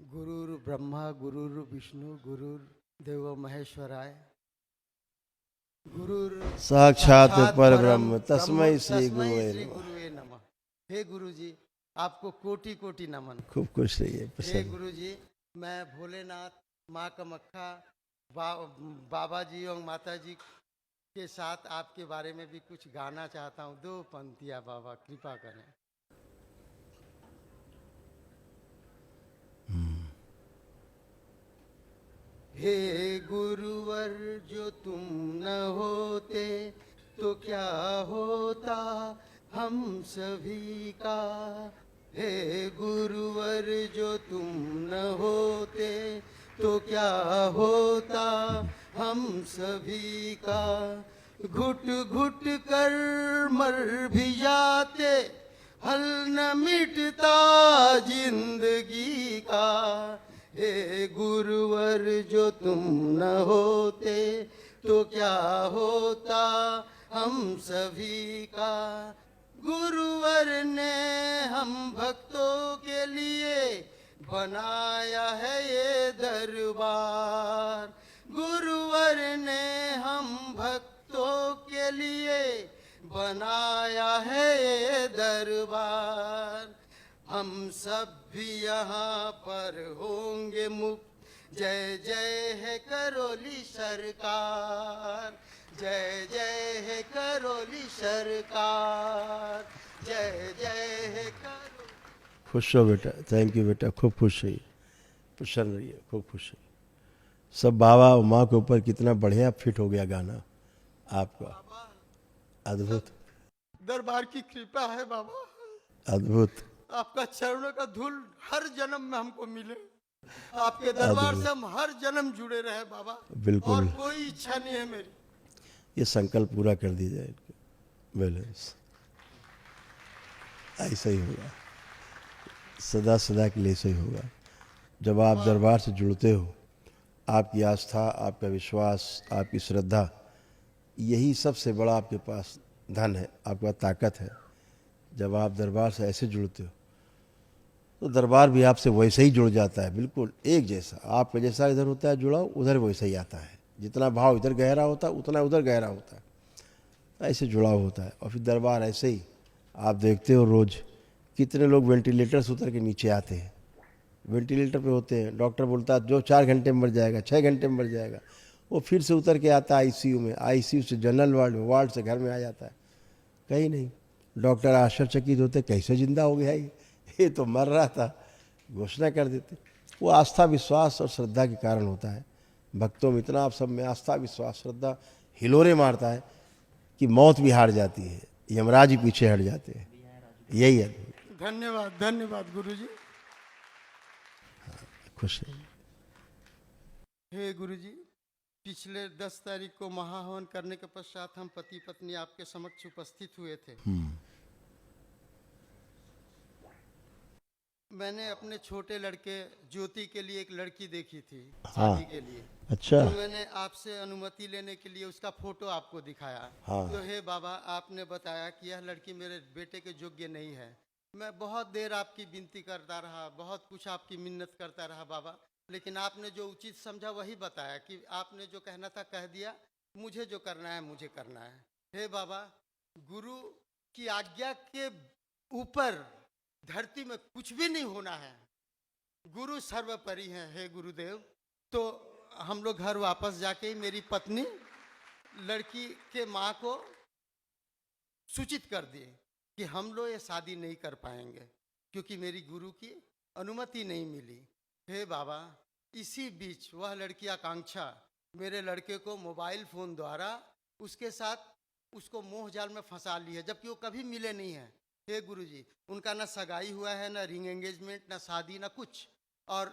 गुरुर् ब्रह्मा गुरुर् विष्णु गुरुर्देव महेश्वराय गुरुर् साक्षात साक्षात परब्रह्म तस्मै ब्रह्म श्री तस्मै गुरुवे श्री नमः। गुरुवे नमः। हे गुरुजी, आपको कोटि कोटि नमन। खूब खुश रहिए, हे प्रसन्न। गुरुजी, मैं भोलेनाथ, माँ कामाख्या, बाबा जी और माता जी के साथ आपके बारे में भी कुछ गाना चाहता हूँ। 2 पंक्तियाँ बाबा कृपा करें। हे गुरुवर जो तुम न होते तो क्या होता हम सभी का। हे गुरुवर जो तुम न होते तो क्या होता हम सभी का। घुट घुट कर मर भी जाते, हल न मिटता जिंदगी का। हे गुरुवर जो तुम न होते तो क्या होता हम सभी का। गुरुवर ने हम भक्तों के लिए बनाया है ये दरबार। गुरुवर ने हम भक्तों के लिए बनाया है ये दरबार। हम सब भी यहाँ पर होंगे मुक्त। जय जय है करोली सरकार, जय जय है करोली सरकार, जय जय है करोली। खुश हो बेटा, थैंक यू बेटा, खूब खुश रहिए, प्रसन्न रहिए, खूब खुश रहिए। सब बाबा और माँ के ऊपर कितना बढ़िया फिट हो गया गाना आपका, अद्भुत दरबार की कृपा है बाबा। अद्भुत आपका चरणों का धूल हर जन्म में हमको मिले। आपके दरबार से हम हर जन्म जुड़े रहे बाबा। बिल्कुल। और कोई इच्छा नहीं है मेरी। ये संकल्प पूरा कर दी जाए। बैलेंस ऐसा ही होगा, सदा सदा के लिए ऐसा ही होगा। जब आप दरबार से जुड़ते हो, आपकी आस्था, आपका विश्वास, आपकी श्रद्धा, यही सबसे बड़ा आपके पास धन है, आपका ताकत है। जब आप दरबार से ऐसे जुड़ते हो तो दरबार भी आपसे वैसे ही जुड़ जाता है, बिल्कुल एक जैसा। आपका जैसा इधर होता है जुड़ाव, उधर वैसे ही आता है। जितना भाव इधर गहरा होता है उतना उधर गहरा होता है, ऐसे जुड़ाव होता है। और फिर दरबार ऐसे ही आप देखते हो रोज़ कितने लोग वेंटिलेटर से उतर के नीचे आते हैं, वेंटिलेटर पे होते हैं। डॉक्टर बोलता है जो 4 घंटे में मर जाएगा, 6 घंटे में मर जाएगा, वो फिर से उतर के आता है आईसीयू में, आईसीयू से जनरल वार्ड में, वार्ड से घर में आ जाता है। कहीं नहीं, डॉक्टर आश्चर्यचकित होते, कैसे जिंदा हो गया ये तो मर रहा था, घोषणा कर देते। वो आस्था, विश्वास और श्रद्धा के कारण होता है। भक्तों में इतना, आप सब में आस्था, विश्वास, श्रद्धा हिलोरे मारता है कि मौत भी हार जाती है, यमराज ही पीछे हट जाते हैं। यही है। धन्यवाद धन्यवाद गुरुजी। खुश है। हे गुरुजी, पिछले 10 तारीख को महाहवन करने के पश्चात हम पति पत्नी आपके समक्ष उपस्थित हुए थे। मैंने अपने छोटे लड़के ज्योति के लिए एक लड़की देखी थी शादी के लिए। अच्छा। तो मैंने आपसे अनुमति लेने के लिए उसका फोटो आपको दिखाया। तो हे बाबा, आपने बताया कि यह लड़की मेरे बेटे के योग्य नहीं है। मैं बहुत देर आपकी विनती करता रहा, बहुत कुछ आपकी मिन्नत करता रहा बाबा, लेकिन आपने जो उचित समझा वही बताया कि आपने जो कहना था कह दिया। मुझे जो करना है मुझे करना है। हे बाबा, गुरु की आज्ञा के ऊपर धरती में कुछ भी नहीं होना है। गुरु सर्वोपरि हैं। हे गुरुदेव, तो हम लोग घर वापस जाके मेरी पत्नी लड़की के माँ को सूचित कर दिए कि हम लोग ये शादी नहीं कर पाएंगे क्योंकि मेरी गुरु की अनुमति नहीं मिली। हे बाबा, इसी बीच वह लड़की आकांक्षा मेरे लड़के को मोबाइल फोन द्वारा उसके साथ उसको मोह जाल में फंसा ली है, जबकि वो कभी मिले नहीं हैं। हे गुरुजी, उनका ना सगाई हुआ है, ना रिंग एंगेजमेंट, ना शादी, ना कुछ। और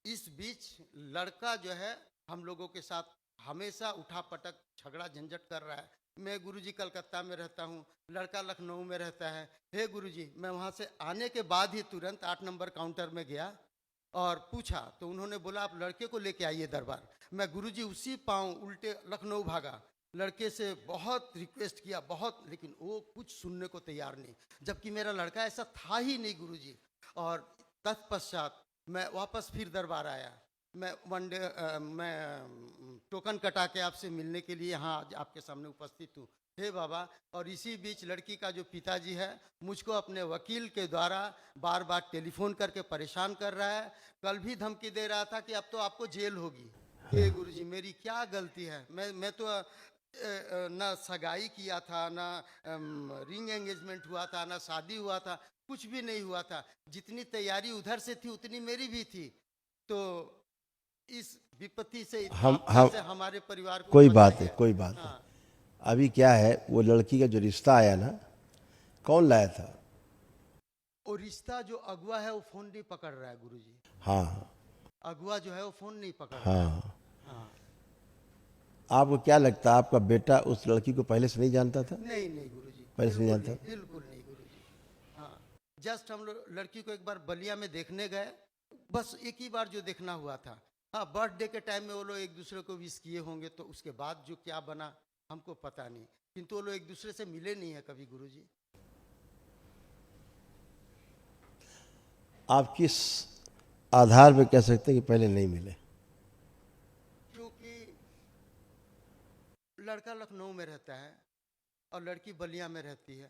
इस बीच लड़का जो है हम लोगों के साथ हमेशा उठा पटक झगड़ा झंझट कर रहा है। मैं गुरुजी कलकत्ता में रहता हूँ, लड़का लखनऊ में रहता है। हे गुरुजी, मैं वहाँ से आने के बाद ही तुरंत 8 नंबर काउंटर में गया और पूछा तो उन्होंने बोला आप लड़के को लेके आइए दरबार। मैं गुरुजी उसी पाँव उल्टे लखनऊ भागा। लड़के से बहुत रिक्वेस्ट किया, बहुत, लेकिन वो कुछ सुनने को तैयार नहीं, जबकि मेरा लड़का ऐसा था ही नहीं गुरुजी। और तत्पश्चात मैं वापस फिर दरबार आया। मैं वन डे मैं टोकन कटा के आपसे मिलने के लिए यहाँ आज आपके सामने उपस्थित हूँ। हे बाबा, और इसी बीच लड़की का जो पिताजी है मुझको अपने वकील के द्वारा बार बार टेलीफोन करके परेशान कर रहा है। कल भी धमकी दे रहा था कि अब तो आपको जेल होगी। हे गुरुजी, मेरी क्या गलती है? मैं तो ना सगाई किया था, ना रिंग एंगेजमेंट हुआ था, ना शादी हुआ था, कुछ भी नहीं हुआ था। जितनी तैयारी उधर से थी उतनी मेरी भी थी। तो इस विपत्ति से, इस आपदा हम से हमारे परिवार को कोई बात है, बचाइए। कोई बात है। हाँ, अभी क्या है, वो लड़की का जो रिश्ता आया ना, कौन लाया था? वो रिश्ता जो अगुआ है वो फोन नहीं पकड़ रहा है गुरुजी। हाँ अगुआ जो है वो फोन नहीं पकड़ रहा है। हाँ। हाँ। आपको क्या लगता है, आपका बेटा उस लड़की को पहले से नहीं जानता था? नहीं नहीं गुरुजी, पहले से नहीं बिल्कुल जानता? नहीं, बिल्कुल नहीं गुरुजी। हाँ, जस्ट हम लोग लड़की को एक बार बलिया में देखने गए, बस एक ही बार जो देखना हुआ था। हाँ, बर्थडे के टाइम में वो लोग एक दूसरे को विश किए होंगे, तो उसके बाद जो क्या बना हमको पता नहीं, किंतु वो लोग एक दूसरे से मिले नहीं है कभी गुरुजी। आप किस आधार पे कह सकते हैं कि पहले नहीं मिले? क्योंकि लड़का लखनऊ में रहता है और लड़की बलिया में रहती है,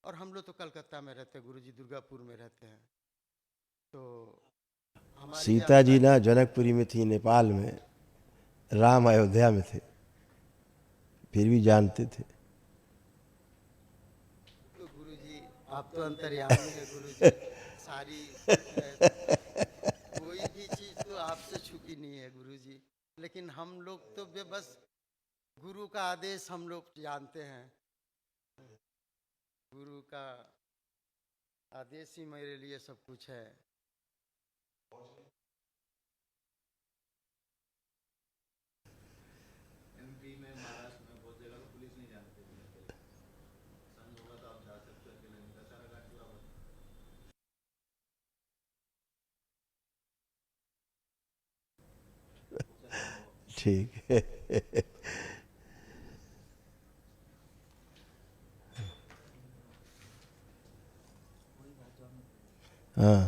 और हम लोग तो कलकत्ता में रहते हैं गुरुजी, दुर्गापुर में रहते हैं। तो हमारी सीता जी ना जनकपुरी में थी, नेपाल में, राम अयोध्या में थे, फिर भी जानते थे। तो गुरुजी आप तो अंतर्यामी है गुरुजी, सारी कोई भी चीज तो आपसे छुपी नहीं है गुरुजी। लेकिन हम लोग तो बस गुरु का आदेश हम लोग जानते हैं। गुरु का आदेश ही मेरे लिए सब कुछ है। ठीक है। हाँ,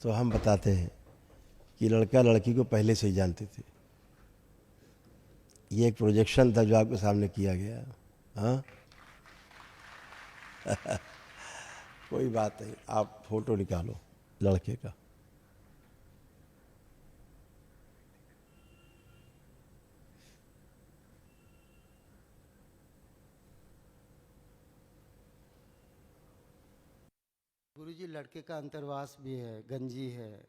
तो हम बताते हैं कि लड़का लड़की को पहले से ही जानते थे। ये एक प्रोजेक्शन था जो आपके सामने किया गया। हाँ। कोई बात नहीं, आप फोटो निकालो लड़के का। गुरुजी लड़के का अंतर्वास भी है, गंजी है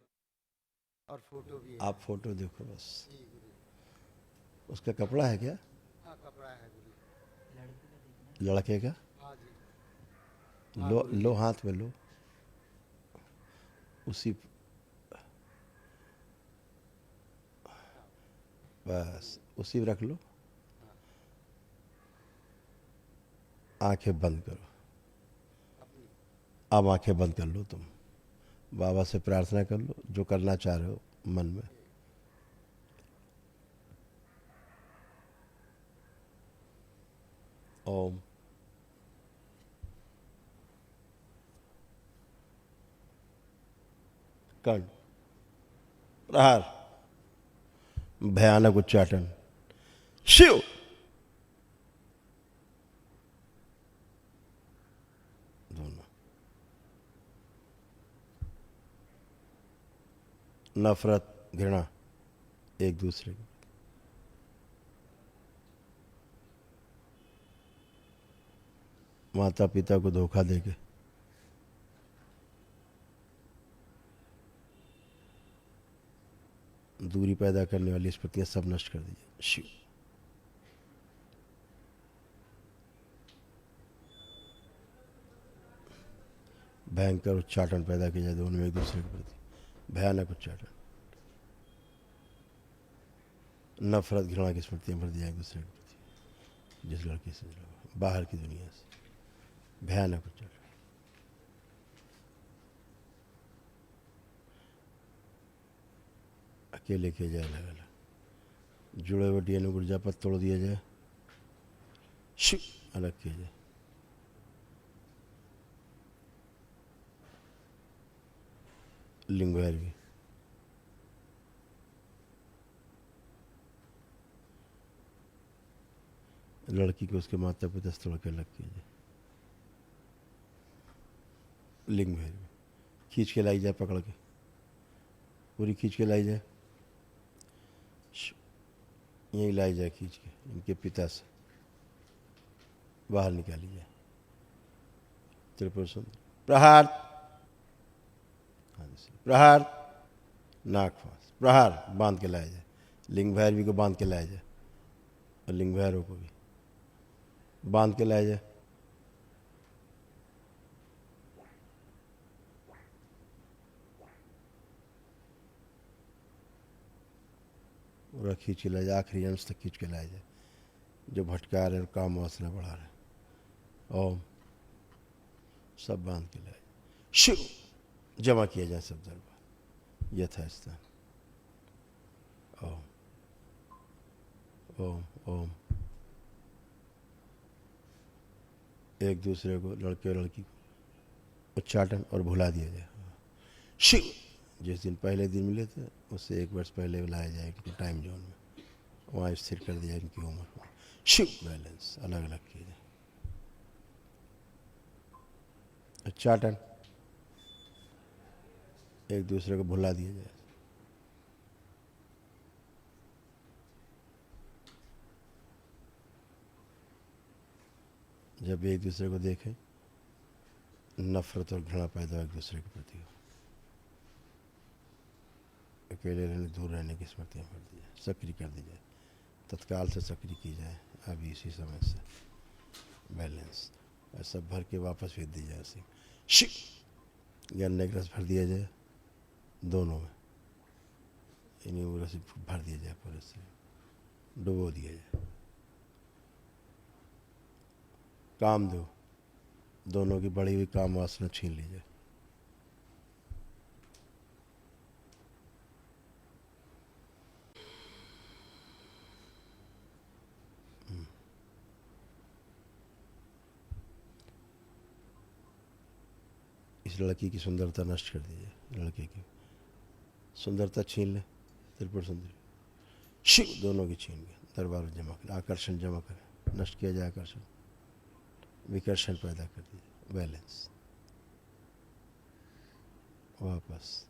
और फोटो भी है। आप फोटो देखो बस। जी गुरुजी। उसका कपड़ा है क्या? हाँ, कपड़ा है गुरुजी। लड़के का? हाँ जी। हाँ लो गुरुजी। लो, हाथ में लो। उसी, बस उसी में रख लो। आंखें बंद करो। अपनी अब आंखें बंद कर लो तुम। बाबा से प्रार्थना कर लो जो करना चाह रहे हो मन में। ओम। कर्ण, प्रहार, भयानक उच्चाटन, शिव। दोनों नफरत, घृणा एक दूसरे को। माता पिता को धोखा देके दूरी पैदा करने वाली स्मृतियां सब नष्ट कर दीजिए। शिव। भयंकर उच्चाटन पैदा किया जाए दोनों में एक दूसरे के प्रति, भयानक उच्चाटन। नफरत घृणा की स्मृतियां भर दी जाए एक दूसरे के प्रति, जिस लड़की से बाहर की दुनिया से, भयानक उच्चाटन। अकेले किया जाए, अलग अलग। जुड़े हुए डीएनए ऊर्जा पर तोड़ दिया जाए, शिव। अलग किया जाए। लिंग भैरवी। लड़की को उसके माता पिता से थोड़ा के अलग कीजिए। लिंग भैरवी खींच के लाई जाए, पकड़ के पूरी खींच के लाई जाए, यहीं लाई जाए खींच के, इनके पिता से बाहर निकाली जाए। त्रिपुर सुंदर प्रहार, प्रहार, नाक फांस, प्रहार, बांध के लाया जाए। लिंग भैरवी को बांध के लाया जाए और लिंग भैरव को भी बांध के लाया जाए। और खींच के लाया जाए, आखिरी अंश तक खींच के लाया जाए जो भटका रहे और काम वासना बढ़ा रहे। ओम सब बांध के लाए, शिव जमा किया जाए सब दरबार यथास्थान। ओम ओम ओम। एक दूसरे को, लड़के और लड़की को उच्चाटन और भुला दिया जाए। शिव जिस दिन पहले दिन मिले थे उससे 1 वर्ष पहले लाया जाए इनके टाइम जोन में, वहाँ स्थिर कर दिया इनकी उम्र को। शिव बैलेंस अलग अलग किया जाए। उच्चाटन, एक दूसरे को भुला दिया जाए। जब एक दूसरे को देखें नफरत और घृणा पैदा हो एक दूसरे के प्रति हो, अकेले रहने, दूर रहने की स्मृतियाँ भर दी जाए, सक्रिय कर दी जाए, तत्काल से सक्रिय की जाए अभी इसी समय से। बैलेंस सब भर के वापस भेज दी जाए उसी। शिव गन्ने का रस भर दिया जाए दोनों में, इन्हीं रस भर दिया जाए, पूरे से डुबो दिया जाए। काम दो, दोनों की बढ़ी हुई काम वासना छीन ली जाए। इस लड़की की सुंदरता नष्ट कर दी जाए, लड़के की सुंदरता छीन ले। त्रिपुर सुंदरी शिव दोनों की छीन के दरबार में जमा कर, आकर्षण जमा कर, नष्ट किया जाए आकर्षण, विकर्षण पैदा कर दिया। बैलेंस वापस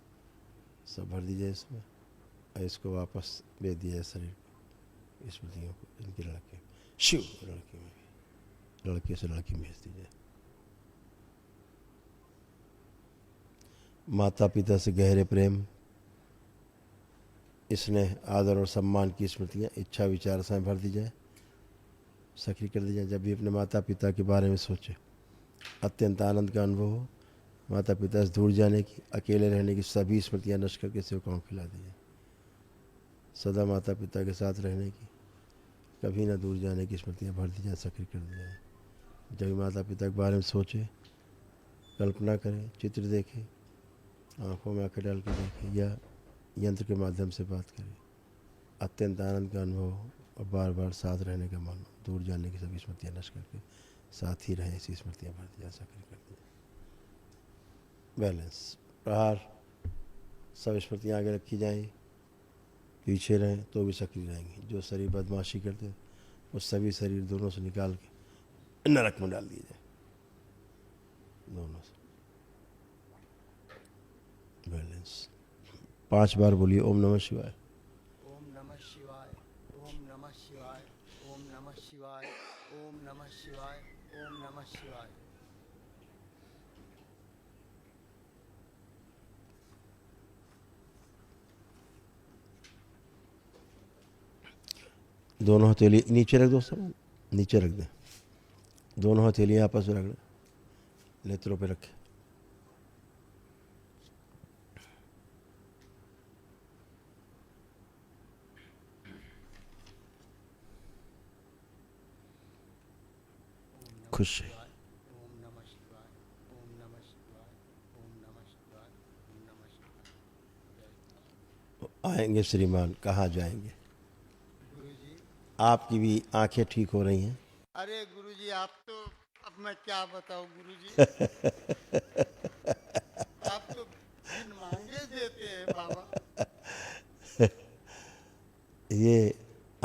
सब भर दीजिए इसमें, और इसको वापस भेज दिया जाए शरीर को, स्मृतियों को, इनके लड़के शिव, लड़की में भी, लड़के से लड़की में भेज दीजिए। माता पिता से गहरे प्रेम, स्नेह, आदर और सम्मान की स्मृतियाँ इच्छा विचार से भर दी जाए, सक्रिय कर दी जाए। जब भी अपने माता पिता के बारे में सोचे अत्यंत आनंद का अनुभव हो। माता पिता से दूर जाने की, अकेले रहने की सभी स्मृतियाँ नष्ट करके सेवकाओं खिला दीजिए। सदा माता पिता के साथ रहने की, कभी ना दूर जाने की स्मृतियाँ भर दी जाए, सक्रिय कर दी जाए। जब भी माता पिता के बारे में सोचे, कल्पना करें, चित्र देखें, आँखों में आंखें डाल के देखें या यंत्र के माध्यम से बात करें, अत्यंत आनंद का अनुभव हो और बार बार साथ रहने का मन हो। दूर जाने की सभी स्मृतियाँ नष्ट करके साथ ही रहें, ऐसी स्मृतियाँ भर दी जाए, सक्रिय कर दी जाए। बैलेंस प्रहार, सब स्मृतियाँ आगे रखी जाएंगी, पीछे रहें तो भी सक्रिय रहेंगी। जो शरीर बदमाशी करते वो सभी शरीर दोनों से निकाल के नरक में डाल दिए जाए, दोनों से। बैलेंस 5 बार बोलिए ओम नमः शिवाय। ओम नमः शिवाय, ओम नमः शिवाय, ओम नमः शिवाय, ओम नमः शिवाय, ओम नमः शिवाय। दोनों हथेली नीचे रख दो, सब नीचे रख दें, दोनों हथेलियाँ आपस में रख दें, नेत्रों पे रखें। खुश है। ओम नमः शिवाय, ओम नमः शिवाय, ओम नमः शिवाय, ओम नमः शिवाय। आएंगे श्रीमान, कहाँ जाएंगे? गुरुजी, आपकी भी आंखें ठीक हो रही हैं। अरे गुरुजी, आप तो, अब मैं क्या बताऊं गुरुजी, आप तो बिन मांगे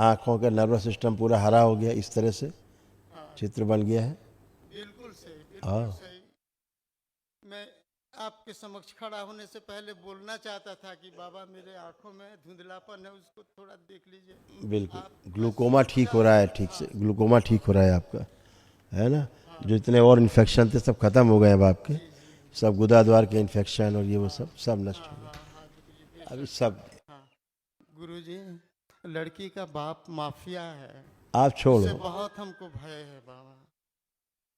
आँखों का नर्वस सिस्टम पूरा हरा हो गया, इस तरह से हाँ, चित्र बन गया है। बिल्कुल सही, हाँ। बिल्कुल सही। मैं आपके समक्ष खड़ा होने से पहले बोलना चाहता था कि बाबा मेरे आंखों में धुंधलापन है, उसको थोड़ा देख लीजिए। बिल्कुल, आप ग्लूकोमा ठीक हो रहा है, ठीक से हाँ, ग्लूकोमा ठीक हो रहा है आपका, है ना। हाँ, जो इतने और इन्फेक्शन थे सब खत्म हो गए अब आपके, जी जी, सब गुदाद्वार के इन्फेक्शन और ये वो सब नष्ट हाँ हो हाँ गए हाँ गुरुजी, अभी बेशक। सब। हाँ गुरुजी, लड़की का बाप माफिया है, आप उससे छोड़ो, बहुत हमको भय है बाबा।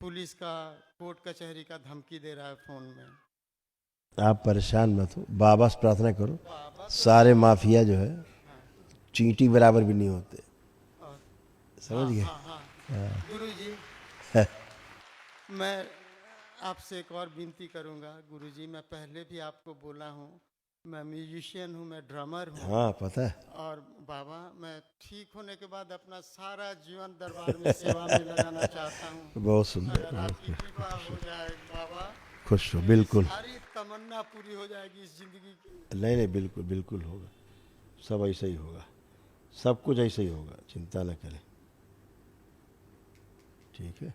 पुलिस का, कोर्ट कचहरी का धमकी दे रहा है फोन में। आप परेशान मत हो, बाबा से प्रार्थना करो। बाबा तो सारे माफिया जो है हाँ, चींटी बराबर भी नहीं होते, और समझ हाँ गए। हाँ हाँ गुरुजी, मैं आपसे एक और विनती करूंगा गुरुजी। मैं पहले भी आपको बोला हूँ, मैं म्यूजिशियन हूँ, मैं ड्रमर हूँ। हाँ पता है। और बाबा मैं ठीक होने के बाद अपना सारा जीवन दरबार में सेवा में लगाना चाहता हूँ। बहुत सुंदर, अगर बहुत आपकी कृपा हो जाए बाबा, खुश हो, मेरी बिल्कुल। सारी तमन्ना पूरी हो जाएगी इस जिंदगी की। नहीं नहीं, बिल्कुल बिल्कुल होगा, सब ऐसा ही होगा, सब कुछ ऐसा ही होगा, चिंता न करें, ठीक है,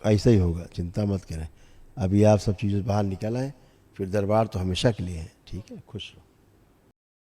ऐसा ही होगा, चिंता मत करें। अभी आप सब चीज़ें बाहर निकल आए, फिर दरबार तो हमेशा के लिए है, ठीक है, खुश रहो।